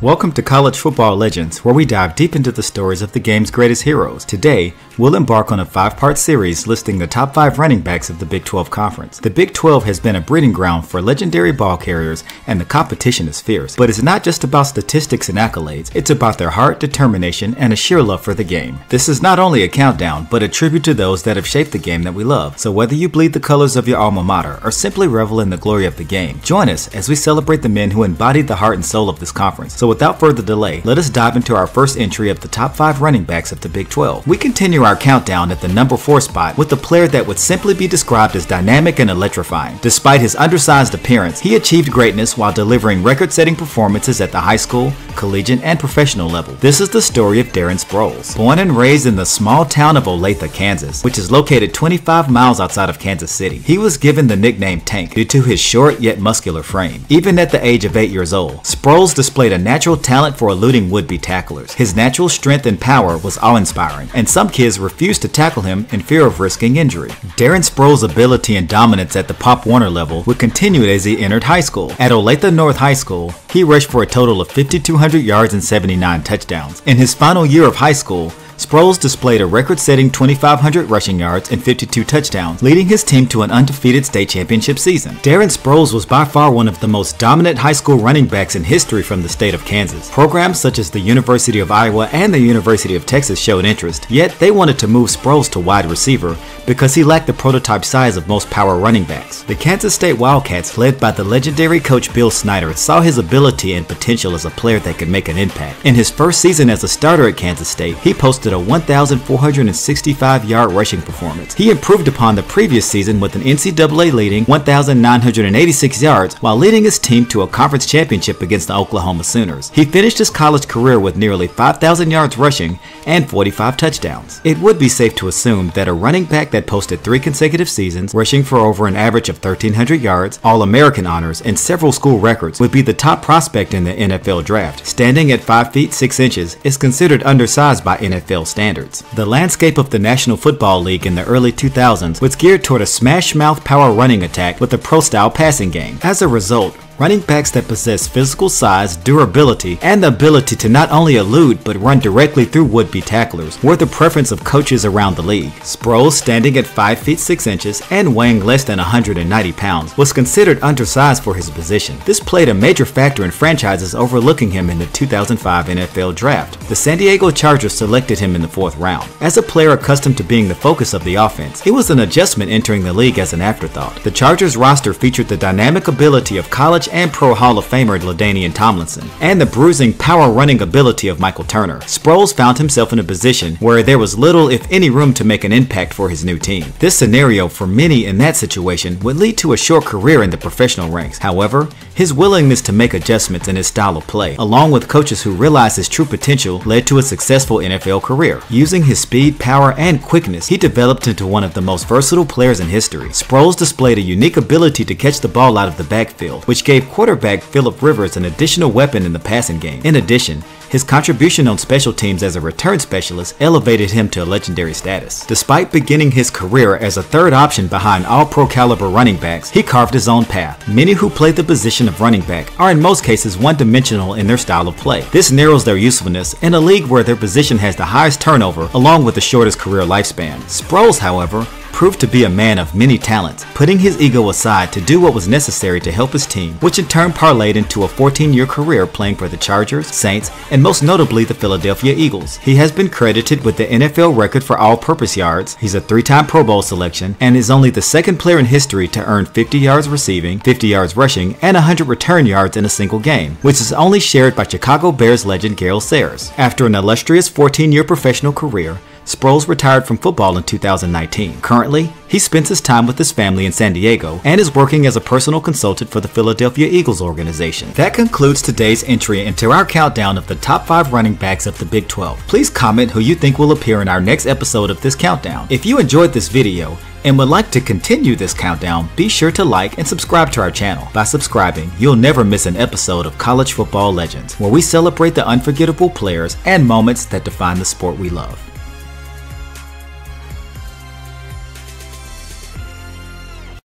Welcome to College Football Legends, where we dive deep into the stories of the game's greatest heroes. Today, we'll embark on a 5-part series listing the top 5 running backs of the Big 12 Conference. The Big 12 has been a breeding ground for legendary ball carriers, and the competition is fierce. But it's not just about statistics and accolades, it's about their heart, determination, and a sheer love for the game. This is not only a countdown, but a tribute to those that have shaped the game that we love. So whether you bleed the colors of your alma mater, or simply revel in the glory of the game, join us as we celebrate the men who embodied the heart and soul of this conference. So without further delay, let us dive into our first entry of the top 5 running backs of the Big 12. We continue our countdown at the number 4 spot with a player that would simply be described as dynamic and electrifying. Despite his undersized appearance, he achieved greatness while delivering record-setting performances at the high school, collegiate, and professional level. This is the story of Darren Sproles. Born and raised in the small town of Olathe, Kansas, which is located 25 miles outside of Kansas City, he was given the nickname Tank due to his short yet muscular frame. Even at the age of 8 years old, Sproles displayed a natural talent for eluding would-be tacklers. His natural strength and power was awe-inspiring, and some kids refused to tackle him in fear of risking injury. Darren Sproles' ability and dominance at the Pop Warner level would continue as he entered high school. At Olathe North High School, he rushed for a total of 5,200 yards and 79 touchdowns. In his final year of high school, Sproles displayed a record-setting 2,500 rushing yards and 52 touchdowns, leading his team to an undefeated state championship season. Darren Sproles was by far one of the most dominant high school running backs in history from the state of Kansas. Programs such as the University of Iowa and the University of Texas showed interest, yet they wanted to move Sproles to wide receiver because he lacked the prototype size of most power running backs. The Kansas State Wildcats, led by the legendary coach Bill Snyder, saw his ability and potential as a player that could make an impact. In his first season as a starter at Kansas State, he posted a 1,465-yard rushing performance. He improved upon the previous season with an NCAA leading 1,986 yards while leading his team to a conference championship against the Oklahoma Sooners. He finished his college career with nearly 5,000 yards rushing and 45 touchdowns. It would be safe to assume that a running back that posted 3 consecutive seasons, rushing for over an average of 1,300 yards, All-American honors, and several school records would be the top prospect in the NFL draft. Standing at 5 feet 6 inches is considered undersized by NFL standards. The landscape of the National Football League in the early 2000s was geared toward a smash-mouth power running attack with a pro-style passing game. As a result, running backs that possess physical size, durability, and the ability to not only elude but run directly through would-be tacklers were the preference of coaches around the league. Sproles, standing at 5 feet 6 inches and weighing less than 190 pounds, was considered undersized for his position. This played a major factor in franchises overlooking him in the 2005 NFL Draft. The San Diego Chargers selected him in the 4th round. As a player accustomed to being the focus of the offense, it was an adjustment entering the league as an afterthought. The Chargers roster featured the dynamic ability of college and pro Hall of Famer LaDainian Tomlinson, and the bruising, power-running ability of Michael Turner. Sproles found himself in a position where there was little, if any, room to make an impact for his new team. This scenario, for many in that situation, would lead to a short career in the professional ranks. However, his willingness to make adjustments in his style of play, along with coaches who realized his true potential, led to a successful NFL career. Using his speed, power, and quickness, he developed into one of the most versatile players in history. Sproles displayed a unique ability to catch the ball out of the backfield, which gave quarterback Phillip Rivers an additional weapon in the passing game. In addition, his contribution on special teams as a return specialist elevated him to a legendary status. Despite beginning his career as a third option behind all-pro caliber running backs, he carved his own path. Many who play the position of running back are in most cases one-dimensional in their style of play. This narrows their usefulness in a league where their position has the highest turnover along with the shortest career lifespan. Sproles, however, proved to be a man of many talents, putting his ego aside to do what was necessary to help his team, which in turn parlayed into a 14-year career playing for the Chargers, Saints, and most notably the Philadelphia Eagles. He has been credited with the NFL record for all-purpose yards, he's a 3-time Pro Bowl selection, and is only the 2nd player in history to earn 50 yards receiving, 50 yards rushing, and 100 return yards in a single game, which is only shared by Chicago Bears legend Gale Sayers. After an illustrious 14-year professional career, Sproles retired from football in 2019. Currently, he spends his time with his family in San Diego and is working as a personal consultant for the Philadelphia Eagles organization. That concludes today's entry into our countdown of the top 5 running backs of the Big 12. Please comment who you think will appear in our next episode of this countdown. If you enjoyed this video and would like to continue this countdown, be sure to like and subscribe to our channel. By subscribing, you'll never miss an episode of College Football Legends, where we celebrate the unforgettable players and moments that define the sport we love.